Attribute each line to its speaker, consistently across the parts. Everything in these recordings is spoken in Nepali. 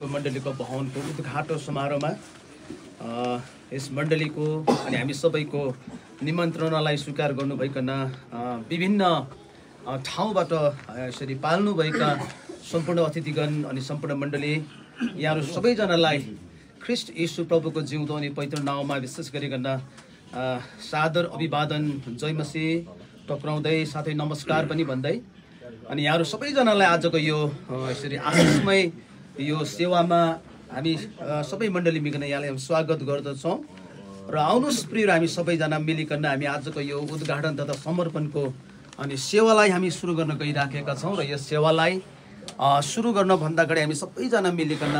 Speaker 1: मण्डलीको भवनको उद्घाटन समारोहमा यस मण्डलीको अनि हामी सबैको निमन्त्रणालाई स्वीकार गर्नुभइकन विभिन्न ठाउँबाट यसरी पाल्नुभएका सम्पूर्ण अतिथिगण अनि सम्पूर्ण मण्डली यहाँहरू सबैजनालाई ख्रीष्ट येशू प्रभुको जिउँदो अनि पवित्र नाममा विशेष गरिकन सादर अभिवादन जय मसीह टक्राउँदै साथै नमस्कार पनि भन्दै अनि यहाँहरू सबैजनालाई आजको यो यसरी आशिषमय यो सेवामा हामी सबै मण्डली मिलिकन यहाँलाई हामी स्वागत गर्दछौँ र आउनुहोस् प्रिय हामी सबैजना मिलिकन हामी आजको यो उद्घाटन तथा समर्पणको अनि सेवालाई हामी सुरु गर्न गइराखेका छौँ र यस सेवालाई सुरु गर्नभन्दा अगाडि हामी सबैजना मिलिकन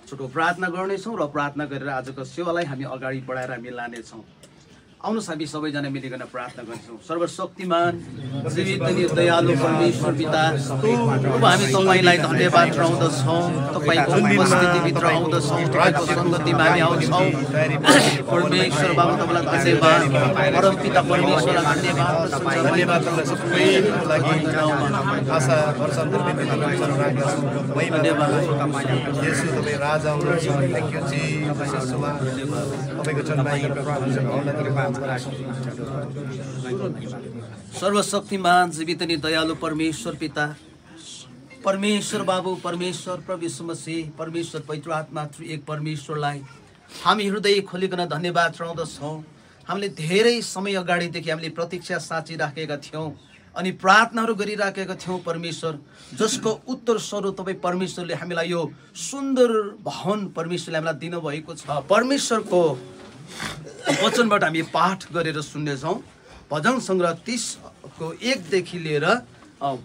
Speaker 1: छोटो प्रार्थना गर्नेछौँ र प्रार्थना गरेर आजको सेवालाई हामी अगाडि बढाएर हामी लानेछौँ। आउनुहोस् हामी सबैजना मिलिकन प्रार्थना गर्छौँ। सर्वशक्तिमान जीवित अनि दयालु परमेश्वर पिता, हामी तपाईँलाई धन्यवाद दिँदछौँ। तपाईँको उपस्थितिभित्र आउँदछौँ, तपाईँको सङ्गतिमा हामी आउँछौँ। परमेश्वर बाबु तपाईँलाई धन्यवाद, परम पिता परमेश्वरलाई धन्यवाद। सर्वशक्तिमान जीवित अनि दयालु परमेश्वर पिता, परमेश्वर बाबु, परमेश्वर प्रभु येशू मसीह, परमेश्वर पवित्र आत्मा एक परमेश्वरलाई हामी हृदय खोलिकन धन्यवाद चढाउँदछौँ। हामीले धेरै समय अगाडिदेखि हामीले प्रतीक्षा साचिराखेका थियौँ अनि प्रार्थनाहरू गरिराखेका थियौँ परमेश्वर, जसको उत्तर स्वरूप तपाईँ परमेश्वरले हामीलाई यो सुन्दर भवन परमेश्वरले हामीलाई दिनुभएको छ। परमेश्वरको वचनबाट हामी पाठ गरेर सुन्नेछौँ। भजन सङ्ग्रह 30 को 1 देखि लिएर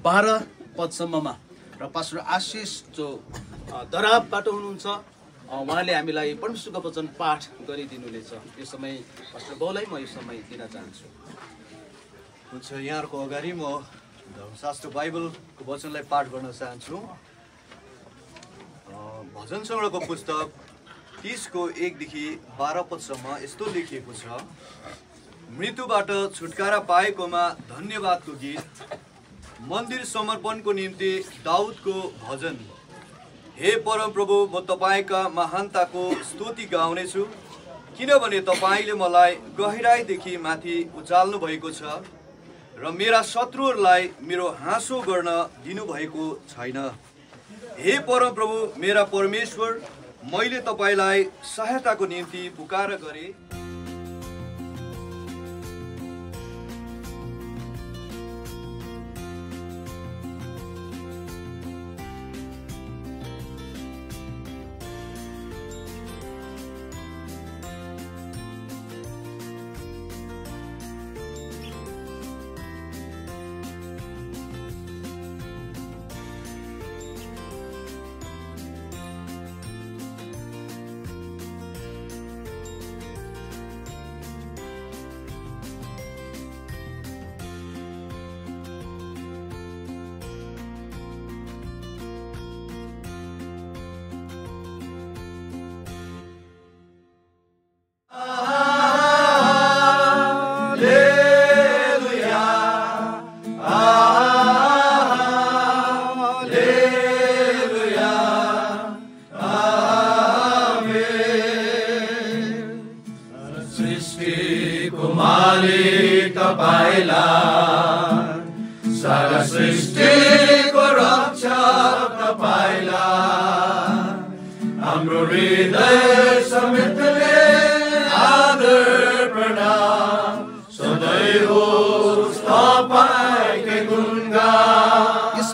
Speaker 1: 12 पदसम्ममा र पास्टर आशिष जो दराबबाट हुनुहुन्छ उहाँले हामीलाई परमेश्वरको वचन पाठ गरिदिनुहुनेछ। यो समय पास्टर बाउलाई म यो समय दिन चाहन्छु।
Speaker 2: हुन्छ, यहाँहरूको अगाडि म धर्मशास्त्र बाइबलको वचनलाई पाठ गर्न चाहन्छु। भजन सङ्ग्रहको पुस्तक 30 को 1 देखि 12 पदसम्म यस्तो लेखिएको छ। मृत्युबाट छुटकारा पाएकोमा धन्यवादको गीत, मन्दिर समर्पणको निम्ति दाउदको भजन। हे परम प्रभु, म तपाईँका महानताको स्तुति गाउनेछु, किनभने तपाईँले मलाई गहिराईदेखि माथि उचाल्नु भएको छ र मेरा शत्रुहरूलाई मेरो हाँसो गर्न दिनुभएको छैन। हे परम प्रभु मेरा परमेश्वर, मैले तपाईँलाई सहायताको निम्ति पुकार गरेँ।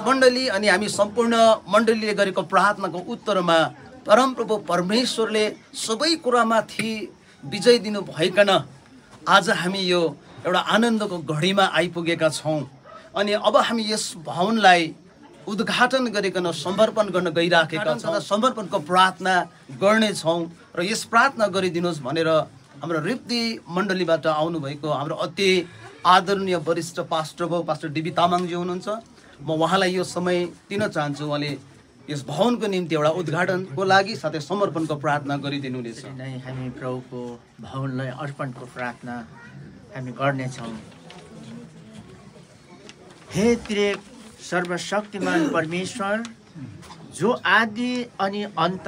Speaker 1: मण्डली अनि हामी सम्पूर्ण मण्डलीले गरेको प्रार्थनाको उत्तरमा परमप्रभु परमेश्वरले सबै कुरामाथि विजय दिनु भइकन आज हामी यो एउटा आनन्दको घडीमा आइपुगेका छौँ अनि अब हामी यस भवनलाई उद्घाटन गरिकन समर्पण गर्न गइराखेका छौँ। समर्पणको प्रार्थना गर्नेछौँ र यस प्रार्थना गरिदिनुहोस् भनेर हाम्रो रिप्ती मण्डलीबाट आउनुभएको हाम्रो अति आदरणीय वरिष्ठ पास्टर भाउ पास्टर डिबी तामाङजी हुनुहुन्छ। म उहाँलाई यो समय दिन चाहन्छु। उहाँले यस भवनको निम्ति एउटा उद्घाटनको लागि साथै समर्पणको प्रार्थना गरिदिनुहुनेछ।
Speaker 3: हामी प्रभुको भवनलाई अर्पणको प्रार्थना हामी गर्नेछौँ। हे त्रिएक सर्वशक्तिमान परमेश्वर, जो आदि अनि अन्त,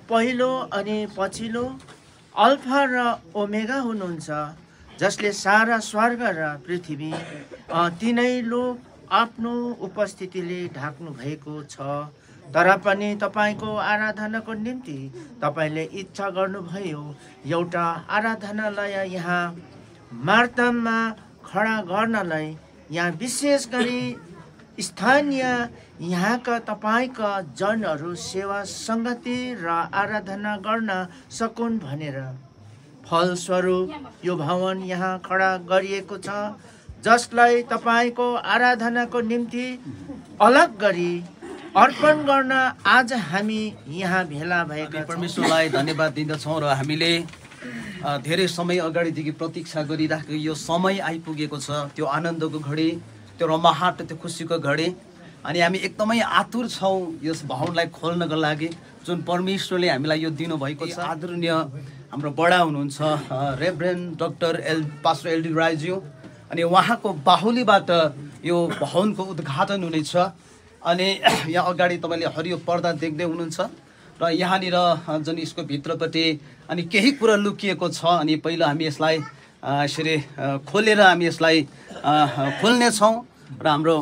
Speaker 3: पहिलो अनि पछिल्लो, अल्फा र ओमेगा हुनुहुन्छ, जसले सारा स्वर्ग र पृथ्वी तिनै लोक आफ्नो उपस्थितिले ढाक्नु भएको छ। तर पनि तपाईँको आराधनाको निम्ति तपाईँले इच्छा गर्नुभयो एउटा आराधनालय यहाँ मार्ताममा खडा गर्नलाई। यहाँ विशेष गरी स्थानीय यहाँका तपाईँका जनहरू सेवा सङ्गति र आराधना गर्न सकुन् भनेर। फलस्वरूप यो भवन यहाँ खडा गरिएको छ, जसलाई तपाईँको आराधनाको निम्ति अलग गरी अर्पण गर्न आज हामी यहाँ भेला भएका छौँ।
Speaker 1: परमेश्वरलाई धन्यवाद दिँदछौँ र हामीले धेरै समय अगाडिदेखि प्रतीक्षा गरिराखेको यो समय आइपुगेको छ, त्यो आनन्दको घडी, त्यो रमाहाट, त्यो खुसीको घडी। अनि हामी एकदमै आतुर छौँ यस भवनलाई खोल्नको लागि, जुन परमेश्वरले हामीलाई यो दिनुभएको छ। आदरणीय हाम्रो बडा हुनुहुन्छ रेभरेन्ड डाक्टर पास्टर एलडी राईज्यू, अनि उहाँको बाहुलीबाट यो भवनको उद्घाटन हुनेछ। अनि यहाँ अगाडि तपाईँले हरियो पर्दा देख्दै हुनुहुन्छ र यहाँनिर जुन यसको भित्रपट्टि अनि केही कुरा लुकिएको छ। अनि पहिला हामी यसलाई यसरी खोलेर हामी यसलाई खोल्नेछौँ र हाम्रो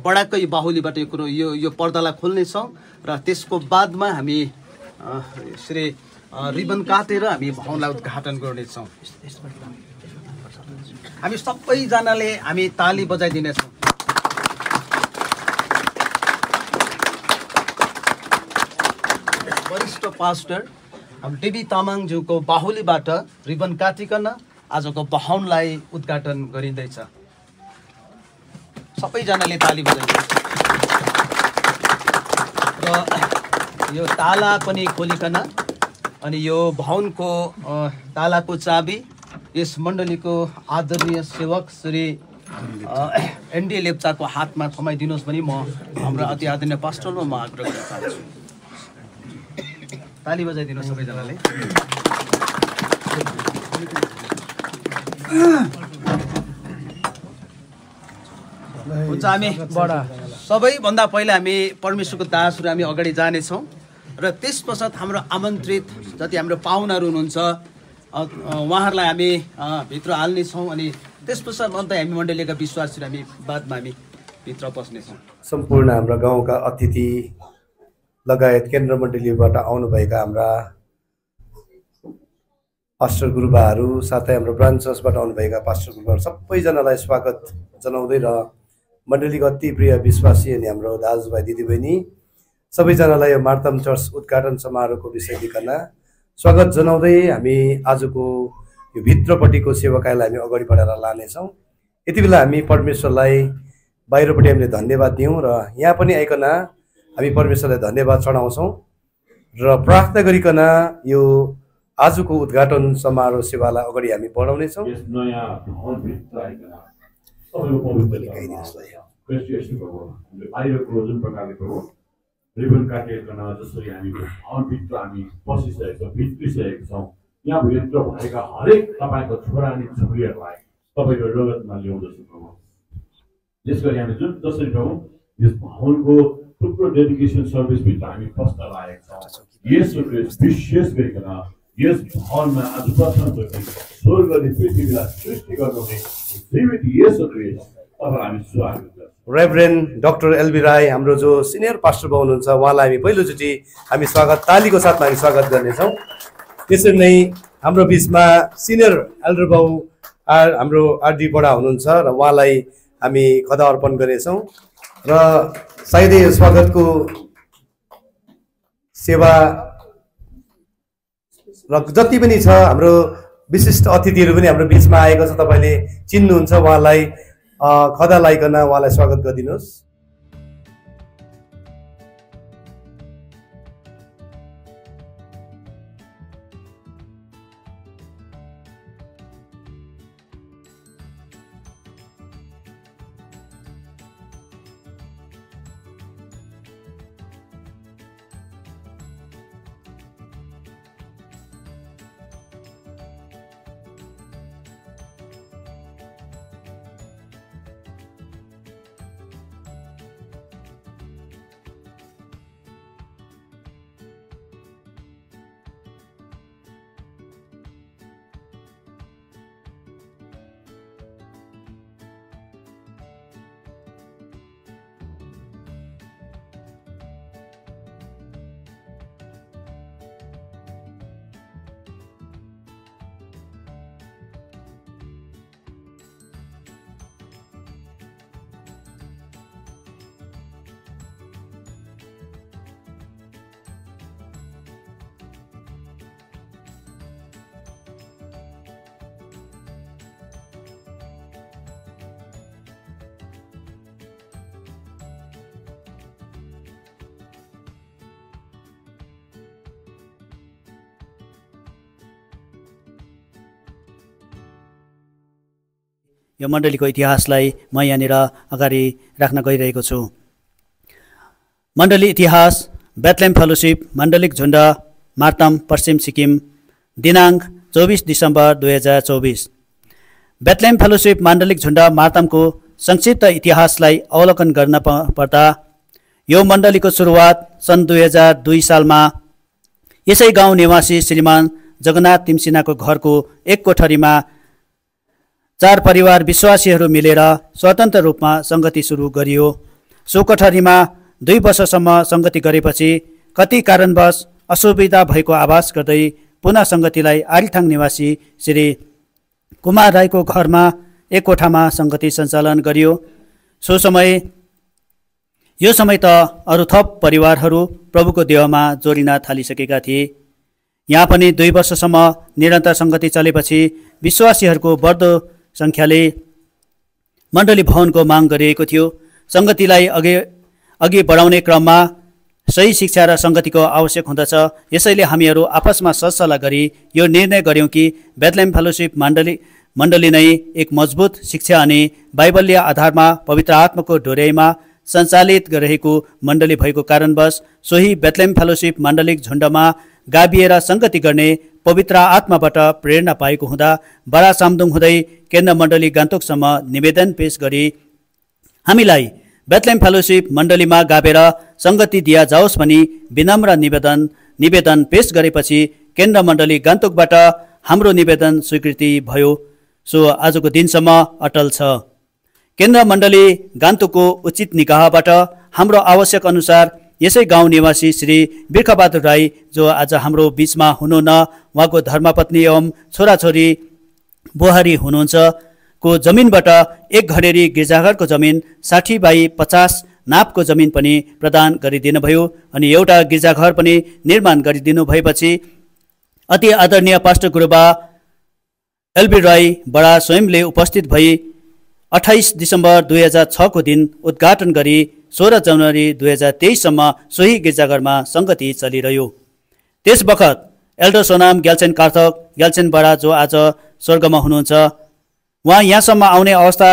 Speaker 1: बडाकै बाहुलीबाट यो कुरो यो पर्दालाई खोल्नेछौँ र त्यसको बादमा हामी यसरी रिबन काटेर हामी भवनलाई उद्घाटन गर्नेछौँ। हामी सबैजनाले हामी ताली बजाइदिनेछौँ। वरिष्ठ पास्टर डेबी तामाङज्यूको बाहुलीबाट रिबन काटिकन आजको भवनलाई उद्घाटन गरिँदैछ। सबैजनाले ताली बजाइदिनु। र यो ताला पनि खोलिकन अनि यो भवनको तालाको चाबी यस मण्डलीको आदरणीय सेवक श्री एनडी लेप्चाको हातमा थमाइदिनुहोस् भने म हाम्रो अति आदरणीय पास्टरमा म आग्रह गर्न चाहन्छु। ताली बजाइदिनुहोस् सबैजनाले। हुन्छ, हामी सबैभन्दा पहिला हामी परमेश्वरको दासहरू हामी अगाडि जानेछौँ र त्यस पश्चात हाम्रो आमन्त्रित जति हाम्रो पाहुनाहरू हुनुहुन्छ उहाँहरूलाई हामी भित्र हाल्नेछौँ। अनि त्यस पश्चात अन्त हामी मण्डलीका विश्वासहरू हामी बादमा हामी भित्र पस्नेछौँ।
Speaker 4: सम्पूर्ण हाम्रा गाउँका अतिथि लगायत केन्द्र मण्डलीबाट आउनुभएका हाम्रा पास्टर गुरुबाहरू, साथै हाम्रो ब्रान्च चर्चबाट आउनुभएका पास्टर गुरुबाहरू सबैजनालाई स्वागत जनाउँदै र मण्डलीको अति प्रिय विश्वासी अनि हाम्रो दाजुभाइ दिदीबहिनी सबैजनालाई यो मार्ताम चर्च उद्घाटन समारोहको विषय लिकन स्वागत जनाउँदै हामी आजको यो भित्रपट्टिको सेवाकाईलाई हामी अगाडि बढाएर लानेछौँ। यति बेला हामी परमेश्वरलाई बाहिरपट्टि हामीले धन्यवाद दियौँ र यहाँ पनि आइकन हामी परमेश्वरलाई धन्यवाद चढाउँछौँ र प्रार्थना गरिकन यो आजको उद्घाटन समारोह सेवालाई अगाडि हामी बढाउनेछौँ।
Speaker 5: रिबन काटिएकन जसरी हामी भवनभित्र हामी पसिसकेका छौँ, भित्रिसकेका छौँ, यहाँभित्र भएका हरेक तपाईँको छोरा अनि छोरीहरूलाई तपाईँको रगतमा ल्याउँदछु प्रभु। यस गरी हामी जुन जसरी प्रभु यस भवनको थुप्रो डेडिकेसन सर्भिसभित्र हामी पस्न लागेका छौँ, यसो विशेष गरिकन यस भवनमा आज प्रथमचोटि स्वर्ग अनि पृथ्वीलाई सृष्टि गर्नुहुने जीवित यसो तपाईँलाई हामी स्वागत गर्छौँ।
Speaker 4: रेभरेन्ड डाक्टर एलबी राई हाम्रो जो सिनियर पास्टर बाउ हुनुहुन्छ उहाँलाई हामी पहिलोचोटि हामी स्वागत तालीको साथमा हामी स्वागत गर्नेछौँ। त्यसरी नै हाम्रो बिचमा सिनियर एल्डर बाउ हाम्रो आरडी बडा हुनुहुन्छ र उहाँलाई हामी खदा अर्पण गर्नेछौँ र सायदै स्वागतको सेवा र जति पनि छ हाम्रो विशिष्ट अतिथिहरू पनि हाम्रो बिचमा आएको छ, तपाईँले चिन्नुहुन्छ उहाँलाई खदा लाइकन उहाँलाई स्वागत गरिदिनुहोस्।
Speaker 6: यो मण्डलीको इतिहासलाई म यहाँनिर अगाडि राख्न गइरहेको छु। मण्डली इतिहास बेथलेम फेलोशिप माण्डलिक झुण्ड मार्तम पश्चिम सिक्किम दिनाङ्क 24 डिसेम्बर 2024। बेथलेम फेलोशिप माण्डलिक झुण्ड मार्तमको संक्षिप्त इतिहासलाई अवलोकन गर्न पर्दा यो मण्डलीको सुरुवात सन् 2002 सालमा यसै गाउँ निवासी श्रीमान जगन्नाथ तिमसिनाको घरको एक कोठरीमा 4 परिवार विश्वासीहरू मिलेर स्वतन्त्र रूपमा सङ्गति सुरु गरियो। सो कोठरीमा 2 वर्षसम्म सङ्गति गरेपछि कति कारणवश असुविधा भएको आभास गर्दै पुनः सङ्गतिलाई आरिथाङ निवासी श्री कुमार राईको घरमा एक कोठामा सङ्गति सञ्चालन गरियो। यो समय त अरू थप परिवारहरू प्रभुको देहमा जोडिन थालिसकेका थिए। यहाँ पनि 2 वर्षसम्म निरन्तर सङ्गति चलेपछि विश्वासीहरूको बढ्दो सङ्ख्याले मण्डली भवनको माग गरिएको थियो। सङ्गतिलाई अघि बढाउने क्रममा सही शिक्षा र सङ्गतिको आवश्यक हुँदछ। यसैले हामीहरू आपसमा सरसल्लाह गरी यो निर्णय गर्यौँ कि बेथलेम फेलोशिप मण्डली नै एक मजबुत शिक्षा अनि बाइबलीय आधारमा पवित्र आत्माको ढोर्याइमा सञ्चालित रहेको मण्डली भएको कारणवश सोही बेथलेम फेलोशिप माण्डलिक झुण्डमा गाभिएर सङ्गति गर्ने पवित्र आत्माबाट प्रेरणा पाएको हुँदा बडा सामदुङ हुँदै केन्द्र मण्डली गान्तोकसम्म निवेदन पेश गरी हामीलाई बेथलेम फेलोशिप मण्डलीमा गाभेर सङ्गति दिया जाओस् भनी विनम्र निवेदन पेश गरेपछि केन्द्र मण्डली गान्तोकबाट हाम्रो निवेदन स्वीकृति भयो। सो आजको दिनसम्म अटल छ। केन्द्र मण्डली गान्तोकको उचित निगाहबाट हाम्रो आवश्यक अनुसार यसै गाउँ निवासी श्री बिर्खबहादुर राई जो आज हाम्रो बीचमा हुनुहुन्न, उहाँको धर्मपत्नी एवं छोराछोरी बुहारी हुनुहुन्छ को जमिनबाट एक घडेरी गिर्जाघरको जमिन 60/50 नापको जमिन पनि प्रदान गरिदिनु भयो अनि एउटा गिर्जाघर पनि निर्माण गरिदिनु भएपछि अति आदरणीय पास्टर गुरुबा एलबी राई बडा स्वयंले उपस्थित भई 28 डिसेम्बर 2006 को दिन उद्घाटन गरी 16 जनवरी 2023 सम्म सोही गिर्जाघरमा सङ्गति चलिरह्यो। त्यस बखत एल्डर सोनाम ग्याल्छेन कार्थक ग्याल्छेन बडा जो आज स्वर्गमा हुनुहुन्छ, उहाँ यहाँसम्म आउने अवस्था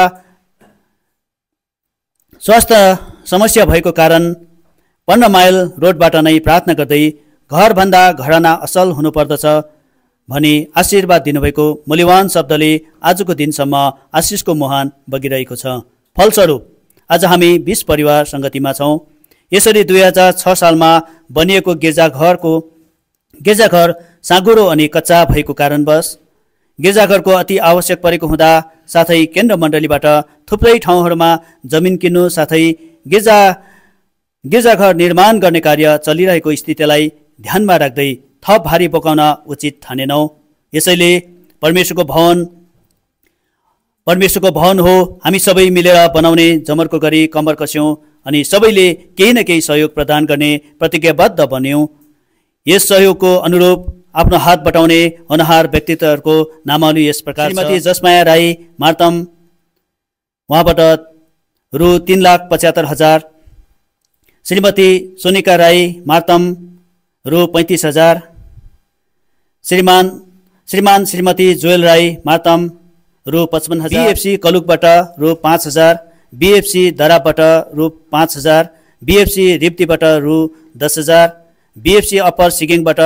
Speaker 6: स्वास्थ्य समस्या भएको कारण 15 माइल रोडबाट नै प्रार्थना गर्दै घरभन्दा घराना असल हुनुपर्दछ भनी आशीर्वाद दिनुभएको मूल्यवान शब्दले आजको दिनसम्म आशिषको मुहान बगिरहेको छ। फलस्वरूप आज हामी 20 परिवार सङ्गतिमा छौँ। यसरी 2006 सालमा बनिएको गिर्जाघर साँगुरो अनि कच्चा भएको कारणवश गिर्जाघरको अति आवश्यक परेको हुँदा साथै केन्द्र मण्डलीबाट थुप्रै ठाउँहरूमा जमिन किन्नु साथै गिर्जाघर निर्माण गर्ने कार्य चलिरहेको स्थितिलाई ध्यानमा राख्दै थप भारी बोकाउन उचित ठानेनौँ। यसैले परमेश्वरको भवन हो, हामी सबै मिलेर बनाउने जमर्को गरी कम्बर कस्यौँ अनि सबैले केही न केही सहयोग प्रदान गर्ने प्रतिज्ञाबद्ध बन्यौँ। यस सहयोगको अनुरूप आफ्नो हात बटाउने होनहार व्यक्तित्वहरूको नामावली यस प्रकार छ। श्रीमती जसमाया राई मार्तम, उहाँबाट रु 3,75,000। श्रीमती सोनिका राई मार्तम रु 35,000। श्रीमान श्रीमती जोयल राई मार्तम रु 55,000। बीएफसी कलुकबाट रु 5,000। बीएफसी दराबबाट रु 5,000। बीएफसी रिप्तीबाट रु 10,000। बीएफसी अप्पर सिगिङबाट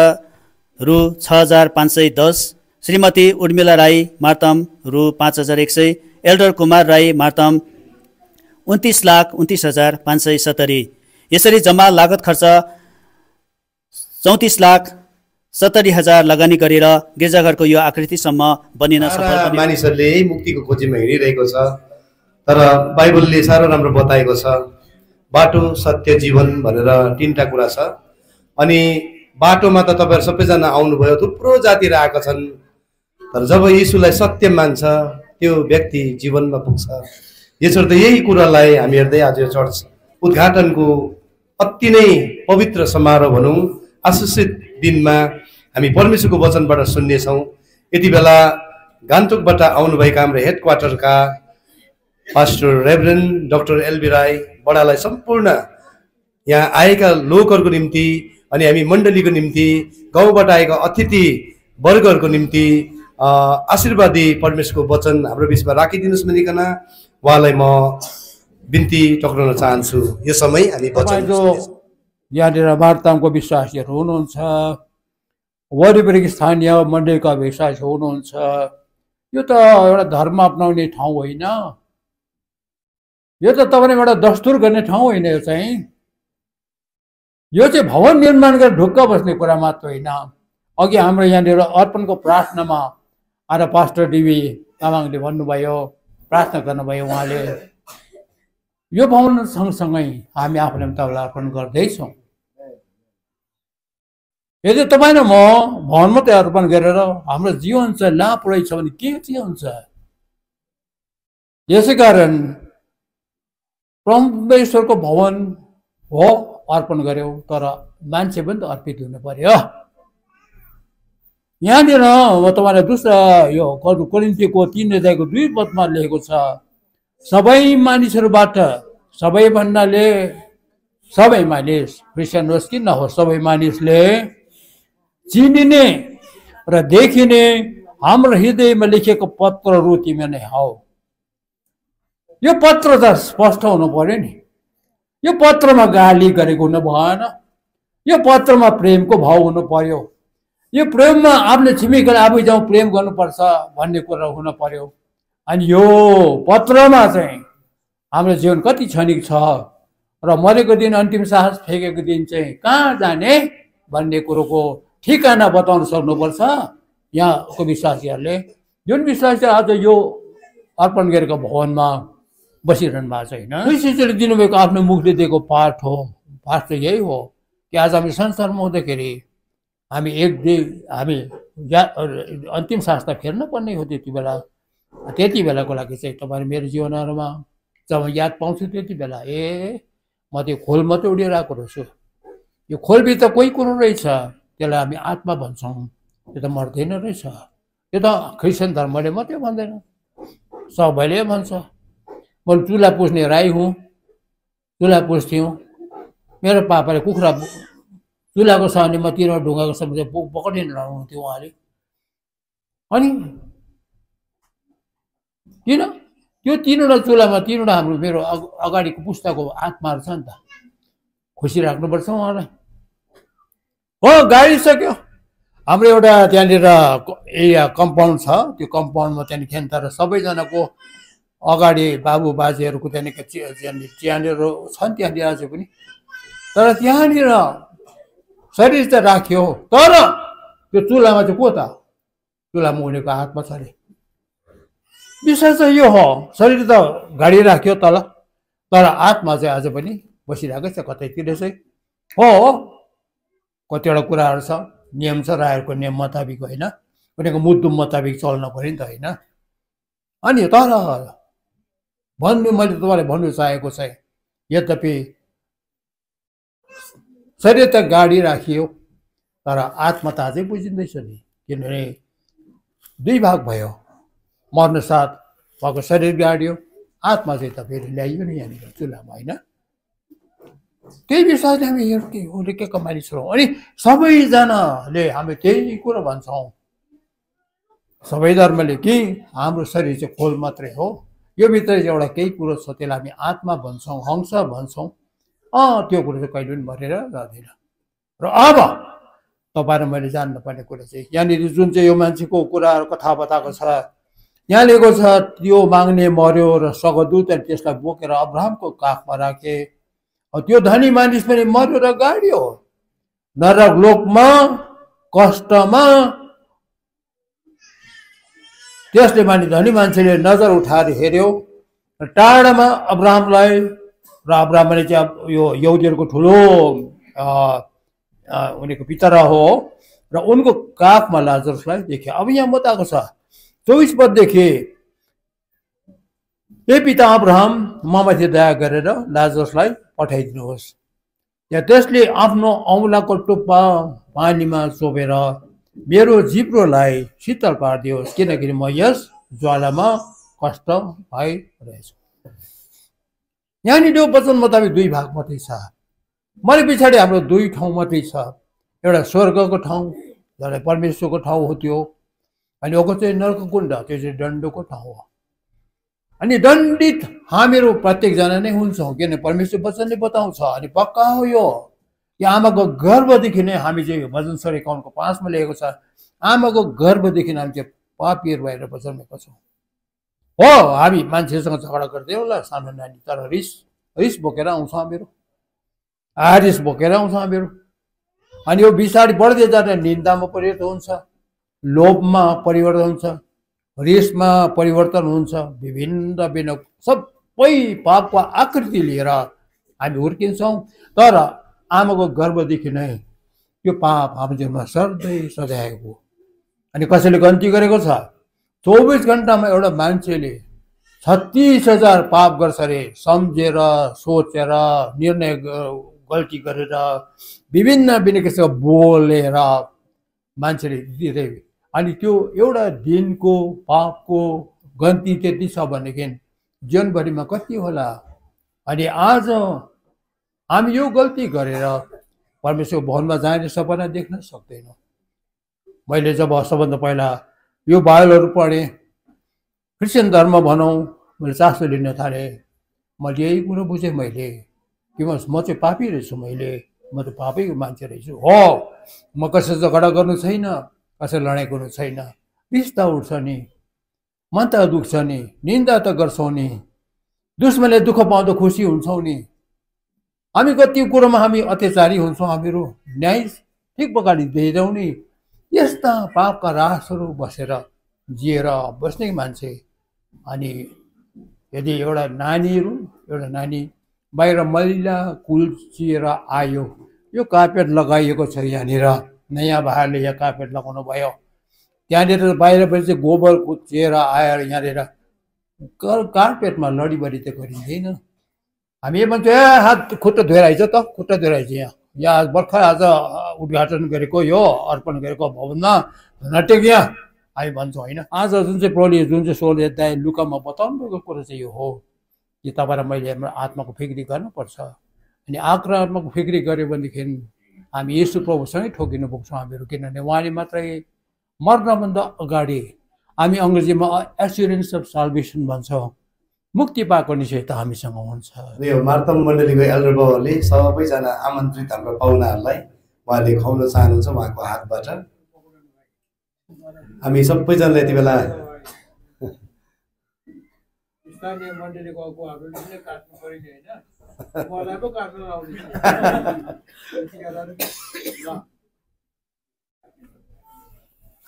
Speaker 6: रु 6,510। श्रीमती उर्मिला राई मार्तम रु 5,100। एल्डर कुमार राई मार्तम 29,29,570। यसरी जम्मा लागत खर्च 34,70,000 लगानी गरेर गिर्जाघरको यो आकृतिसम्म बनिन सफल बन्यो।
Speaker 4: मानिसहरूले यही मुक्तिको खोजीमा हिँडिरहेको छ, तर बाइबलले साह्रो राम्रो बताएको छ बाटो सत्य जीवन भनेर 3टा कुरा छ। अनि बाटोमा त तपाईँहरू सबैजना आउनुभयो, थुप्रो जातिहरू आएका छन्, तर जब यीशुलाई सत्य मान्छ त्यो व्यक्ति जीवनमा पुग्छ। यसर्थ यही कुरालाई हामी हेर्दै आज यो चर्च उद्घाटनको अति नै पवित्र समारोह भनौँ, आशिषित दिनमा हामी परमेश्वरको वचनबाट सुन्नेछौँ। यति बेला गान्तोकबाट आउनुभएका हाम्रो हेड क्वार्टरका pastor reverend doctor LB Rai बडालाई सम्पूर्ण यहाँ आएका लोकहरूको निम्ति अनि हामी मण्डलीको निम्ति गाउँबाट आएका अतिथि वर्गहरूको निम्ति आशीर्वादी परमेश्वरको वचन हाम्रो बिचमा राखिदिनुहोस् भनिकन उहाँलाई म बिन्ती टक्राउन चाहन्छु। यो समय हामी वचन
Speaker 7: यहाँनिर वार्ताको विश्वासीहरू हुनुहुन्छ, वरिपरिको स्थानीय मण्डलीका विश्वासी हुनुहुन्छ। यो त एउटा धर्म अपनाउने ठाउँ होइन, यो त तपाईँले एउटा दस्तुर गर्ने ठाउँ होइन। यो चाहिँ भवन निर्माण गरेर ढुक्क बस्ने कुरा मात्र होइन। अघि हाम्रो यहाँनिर अर्पणको प्रार्थनामा आएर पास्टर डिबी तामाङले भन्नुभयो, प्रार्थना गर्नुभयो, उहाँले यो भवन सँगसँगै हामी आफूले तपाईँलाई अर्पण गर्दैछौँ। यदि तपाईँ र म भवन मात्रै अर्पण गरेर हाम्रो जीवन चाहिँ लाभ रहेछ भने के चाहिँ हुन्छ? यसै कारण परमेश्वरको भवन हो, अर्पण गर्यो, तर मान्छे पनि त अर्पित हुनु पर्यो। यहाँनिर म तपाईँलाई दूसरा यो कोरिन्थीको 3:2 लेखेको छ, सबै मानिसहरूबाट, सबै भन्नाले सबै मानिस, क्रिस्चियन होस् कि नहोस्, सबै मानिसले चिनिने र देखिने हाम्रो हृदयमा लेखिएको पत्रहरू तिमी नै हौ। यो पत्र त स्पष्ट हुनु पर्यो नि। यो पत्रमा गाली गरेको हुनु भएन, यो पत्रमा प्रेमको भाव हुनु पर्यो। यो प्रेममा आफूले छिमेकीलाई आफै जाउँ प्रेम गर्नुपर्छ भन्ने कुरा हुनु पर्यो। अनि यो पत्रमा चाहिँ हाम्रो जीवन कति क्षणिक छ र मरेको दिन, अन्तिम साहस फेकेको दिन चाहिँ कहाँ जाने भन्ने कुरोको ठिकाना बताउन सक्नुपर्छ यहाँको विश्वासीहरूले। जुन विश्वासी आज यो अर्पण गरेको भवनमा बसिरहनु भएको छ होइन, शिष्यले दिनुभएको आफ्नो मुखले दिएको पाठ हो। पाठ चाहिँ यही हो कि आज हामी संसारमा हुँदाखेरि हामी हामी अन्तिम सास त फेर्न पर्ने हो। त्यति बेलाको लागि चाहिँ तपाईँले मेरो जीवनहरूमा जब याद पाउँछु त्यति बेला म त्यो खोल मात्रै उडिरहेको रहेछु। यो खोलभित्र कोही कुरो रहेछ, त्यसलाई हामी आत्मा भन्छौँ। त्यो त मर्दैन रहेछ। यो त क्रिस्चियन धर्मले मात्रै भन्दैन, सबैले भन्छ। म चुल्हा पुस्ने राई हुँ, चुल्हा पुस्थ्यौँ। मेरो पापाले कुखुरा चुल्हाको सामने म 3 ढुङ्गाको सबै पकडिन लानुहुन्थ्यो उहाँले। अनि किन त्यो 3वटा चुल्हामा 3वटा हाम्रो मेरो अगाडिको पुस्ताको आत्माहरू छ नि त, खुसी राख्नुपर्छ उहाँलाई। हो गाडिसक्यो। हाम्रो एउटा त्यहाँनिर एरिया कम्पाउन्ड छ, त्यो कम्पाउन्डमा त्यहाँदेखि तर सबैजनाको अगाडि बाबु बाजेहरूको त्यहाँनिर छन् त्यहाँनिर आज पनि। तर त्यहाँनिर शरीर त राख्यो, तर त्यो चुल्हामा चाहिँ को त? चुल्हामा उनीहरूको आत्मा छ अरे। विषय चाहिँ यो हो, शरीर त गाडी राख्यो तल, तर आत्मा चाहिँ आज पनि बसिरहेकै छ कतैतिर चाहिँ। हो कतिवटा कुराहरू छ, नियम छ, रायहरूको नियम मुताबिक होइन, उनीहरूको मुद्दुम मुताबिक चल्न पऱ्यो नि त होइन। अनि तर मैले तपाईँलाई भन्नु चाहेको चाहिँ, यद्यपि शरीर त गाडी राखियो तर आत्मा त अझै बुझिँदैछ नि। किनभने 2 भाग भयो, मर्न साथ उहाँको शरीर गाडियो, आत्मा चाहिँ त फेरि ल्याइयो नि यहाँनिर चुल्हामा होइन। त्यही विषयले हामी हुर्केका मानिसहरू हौँ। अनि सबैजनाले हामी त्यही कुरो भन्छौँ, सबै धर्मले कि हाम्रो शरीर चाहिँ खोल मात्रै हो, यो भित्र एउटा केही कुरो छ, त्यसलाई हामी आत्मा भन्छौँ, हंस भन्छौँ। त्यो कुरो चाहिँ कहिले पनि मरेर जाँदैन। र अब तपाईँ र मैले जान्नुपर्ने कुरा चाहिँ यहाँनिर जुन चाहिँ यो मान्छेको कुराहरू कथा बताएको छ, यहाँ लेखेको छ त्यो माग्ने मर्यो र स्वर्गदूतले त्यसलाई बोकेर अब्राहमको काखमा राखे। त्यो धनी मानिस पनि मर्यो र गाडियो नरक लोकमा कष्टमा। त्यसले धनी मान्छेले नजर उठाएर हेऱ्यो टाढामा अब्राहमलाई, र अब्राहमले चाहिँ यो यहुदीहरूको ठुलो उनीको पिता हो, र उनको काखमा लाजरसलाई देखे। अब यहाँ बताएको छ 24 पददेखि, ए पिता अब्राहम ममाथि दया गरेर लाजरसलाई पठाइदिनुहोस्। त्यसले आफ्नो औँलाको टुप्पा पानीमा चोबेर मेरो जिब्रोलाई शीतल पारिदियोस्, किनकि म यस ज्वालामा कष्ट भइरहेछु। यहाँनिर वचन मुताबिक 2 भाग मात्रै छ। मरे पछाडि हाम्रो 2 ठाउँ मात्रै छ। एउटा स्वर्गको ठाउँ, जसलाई परमेश्वरको ठाउँ हो त्यो, अनि अर्को चाहिँ नरककुण्ड, त्यो चाहिँ दण्डको ठाउँ हो। अनि दण्डित हामीहरू प्रत्येकजना नै हुन्छौँ, किनभने परमेश्वर वचनले बताउँछ। अनि पक्का हो यो आमाको गर्भदेखि नै हामी चाहिँ भजन 151:5 लेखेको छ, आमाको गर्भदेखि हामी चाहिँ पापीहरू भएर जन्मेका छौँ। हो हामी मान्छेसँग झगडा गर्दै होला सानो नानी, तर रिस बोकेर आउँछ हामीहरू, रिस बोकेर आउँछ हामीहरू। अनि यो बिस्तारै बढ्दै जाँदा निन्दामा परिवर्तन हुन्छ, लोभमा परिवर्तन हुन्छ, रिसमा परिवर्तन हुन्छ, विभिन्न सबै पापको आकृति लिएर हामी हुर्किन्छौँ। तर आमाको गर्भदेखि नै त्यो पाप हाम्रो जीवनमा सधैँ आएको। अनि कसैले गन्ती गरेको छ, 24 घन्टामा एउटा मान्छेले 36,000 पाप गर्छ अरे, सम्झेर सोचेर निर्णय गल्ती गरेर विभिन्न किसिमको बोलेर मान्छेले दिँदै। अनि त्यो एउटा दिनको पापको गन्ती त्यति छ भनेदेखि जीवनभरिमा कति होला। अनि आज हामी यो गल्ती गरेर परमेश्वर भवनमा जाने सपना देख्न सक्दैनौँ। मैले जब सबभन्दा पहिला यो बाइबलहरू पढेँ, क्रिस्चियन धर्म भनौँ, मैले चासो लिन थालेँ। मैले यही कुरो बुझेँ मैले कि म चाहिँ पापी रहेछु, म त पापैको मान्छे रहेछु। हो म कसै झगडा गर्नु छैन, कसै लडाइँ गर्नु छैन, रिस त उठ्छ नि, मन त दुख्छ नि, निन्दा त गर्छौँ नि, दुश्मनले दुःख पाउँदा खुसी हुन्छौँ नि। हामी कति कुरोमा हामी अत्याचारी हुन्छौँ, हामीहरू न्याय ठिक प्रकारले दिँदैनौँ नि। यस्ता पापका रासहरू बसेर जिएर बस्ने मान्छे। अनि यदि एउटा नानी बाहिर मैला कुल्चिएर आयो, यो कार्पेट लगाइएको छ यहाँनिर, नयाँ भाइले यहाँ कार्पेट लगाउनु भयो, त्यहाँनिर बाहिरबाट चाहिँ गोबर कुल्चिएर आएर यहाँनिर कार्पेटमा लडीबडी त गरिँदैन। हामी भन्छौँ ए हात खुट्टा धोएर आइज त, खुट्टा धोएर आइज, यहाँ भर्खर आज उद्घाटन गरेको यो अर्पण गरेको भवनमा नटेक यहाँ, हामी भन्छौँ होइन। आज जुन चाहिँ सोले दाइ लुकामा बताउनु भएको कुरो चाहिँ यो हो कि तपाईँलाई मैले हाम्रो आत्माको फिक्री गर्नुपर्छ। अनि आत्माको फिक्री गऱ्यो भनेदेखि हामी यीशु प्रभुसँगै ठोकिनु पुग्छौँ हामीहरू, किनभने उहाँले मात्रै मर्नभन्दा अगाडि हामी अङ्ग्रेजीमा एस्युरेन्स अफ साल्भेसन भन्छौँ, मुक्ति पाएको निश्चयता हामीसँग हुन्छ।
Speaker 4: यो मार्तम मण्डलीको एल्डर बाबुले सबैजना आमन्त्रित हाम्रो पाहुनाहरूलाई उहाँले खुवाउन चाहनुहुन्छ उहाँको हातबाट। हामी सबैजनाले यति बेला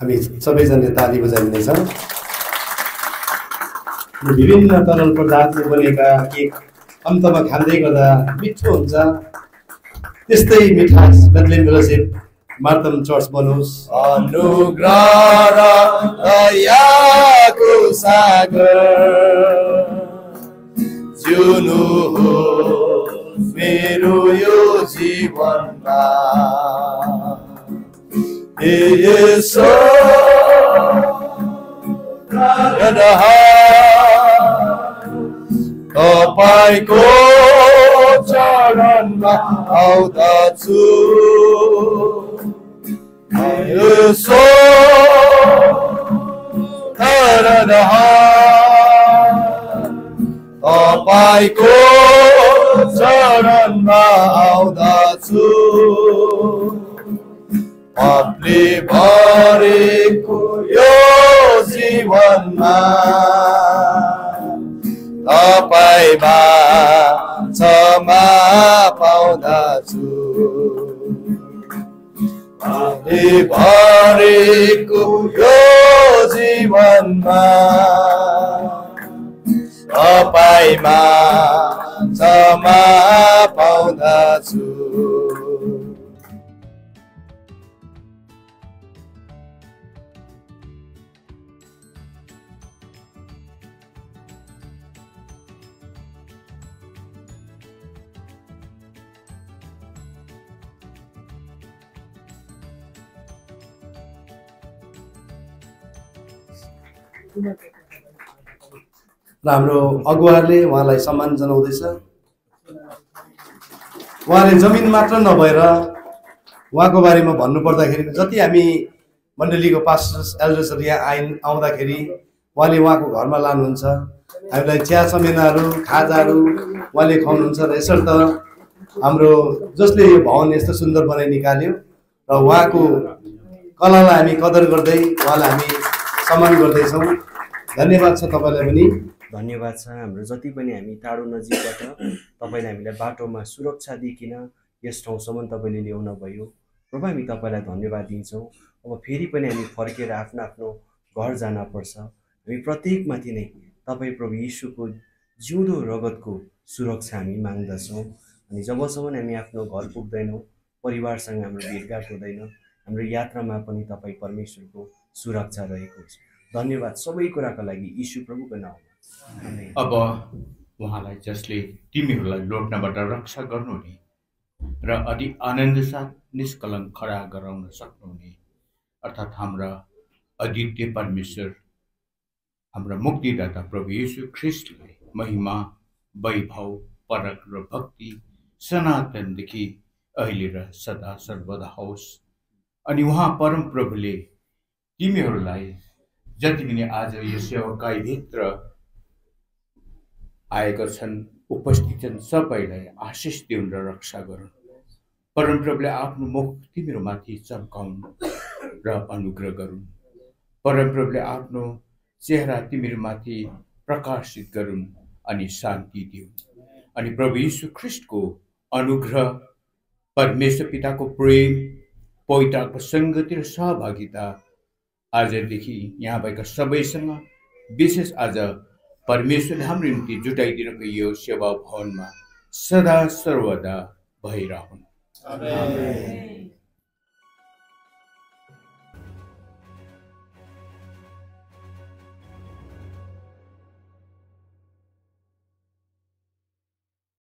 Speaker 4: हामी सबैजनाले ताली बजाइँदैछौँ। विभिन्न तरल पदार्थले बनेका केक अन्तमा खाँदै गर्दा मिठो हुन्छ। त्यस्तै मिठास बेथलेहेम फेलोशिप मार्तम चर्च बनोस्। अनुग्रह र दयाको सागर जिउनु हो मेरो यो जीवनमा, हे येशू तपाईको चरणमा आउँदछु, येशू तपाईको चरणमा आउँदछु, पापले भरेको यो जीवनमा तपाईमा क्षमा पाउँदछु, पापले भरेको यो जीवनमा तपाईमा क्षमा पाउँदछु। र हाम्रो अगुवाले उहाँलाई सम्मान जनाउँदैछ। उहाँले जमिन मात्र नभएर उहाँको बारेमा भन्नुपर्दाखेरि जति हामी मण्डलीको पास्टर्स एल्डर्सहरू यहाँ आउँदाखेरि उहाँले उहाँको घरमा लानुहुन्छ, हामीलाई चिया समेनाहरू खाजाहरू उहाँले खुवाउनुहुन्छ र यसर्थ हाम्रो जसले यो भवन यस्तो सुन्दर बनाइ निकाल्यो र उहाँको कलालाई हामी कदर गर्दै उहाँलाई हामी सम्मान गर्दैछौँ। धन्यवाद छ तपाईँलाई पनि।
Speaker 8: धन्यवाद छ। हाम्रो जति पनि हामी टाढो नजिकबाट तपाईँले हामीलाई बाटोमा सुरक्षा दिइकन यस ठाउँसम्म तपाईँले ल्याउनु भयो। प्रभु हामी तपाईँलाई धन्यवाद दिन्छौँ। अब फेरि पनि हामी फर्केर आफ्नो आफ्नो घर जान पर्छ। हामी प्रत्येकमाथि नै तपाईँ प्रभु यीशुको जिउँदो रगतको सुरक्षा हामी माग्दछौँ। अनि जबसम्म हामी आफ्नो घर पुग्दैनौँ, परिवारसँग हाम्रो भेटघाट हुँदैन, हाम्रो यात्रामा पनि तपाईँ परमेश्वरको सुरक्षा रहेको छ। धन्यवाद सबै कुराको लागि यीशु प्रभुको नाममा।
Speaker 5: अब उहाँलाई जसले तिमीहरूलाई लोट्नबाट रक्षा गर्नुहुने र अति आनन्द साथ निष्कलङ्क खडा गराउन सक्नुहुने अर्थात् हाम्रा अद्वितीय परमेश्वर, हाम्रा मुक्तिदाता प्रभु येशू ख्रिस्टलाई महिमा, वैभव, परक र भक्ति सनातनदेखि अहिले र सदा सर्वदा होस्। अनि उहाँ परम प्रभुले तिमीहरूलाई जति पनि आज यो सेवाकाईभित्र आएका छन्, उपस्थित छन्, सबैलाई आशिष दिउन् र रक्षा गरून्। परमप्रभुले आफ्नो मुख तिमीहरूमाथि चम्काउन् र अनुग्रह गरून्। परमप्रभुले आफ्नो चेहरा तिमीहरूमाथि प्रकाशित गरून् अनि शान्ति दिउन्। अनि प्रभु यीशु ख्रिस्टको अनुग्रह, परमेश्वर पिताको प्रेम, पवित्रको सङ्गति र सहभागिता आजदेखि यहाँ भएका सबैसँग, विशेष आज परमेश्वरले हाम्रो निम्ति जुटाइदिएको यो सेवा भवनमा सदा सर्वदा भइरहन्। आमेन।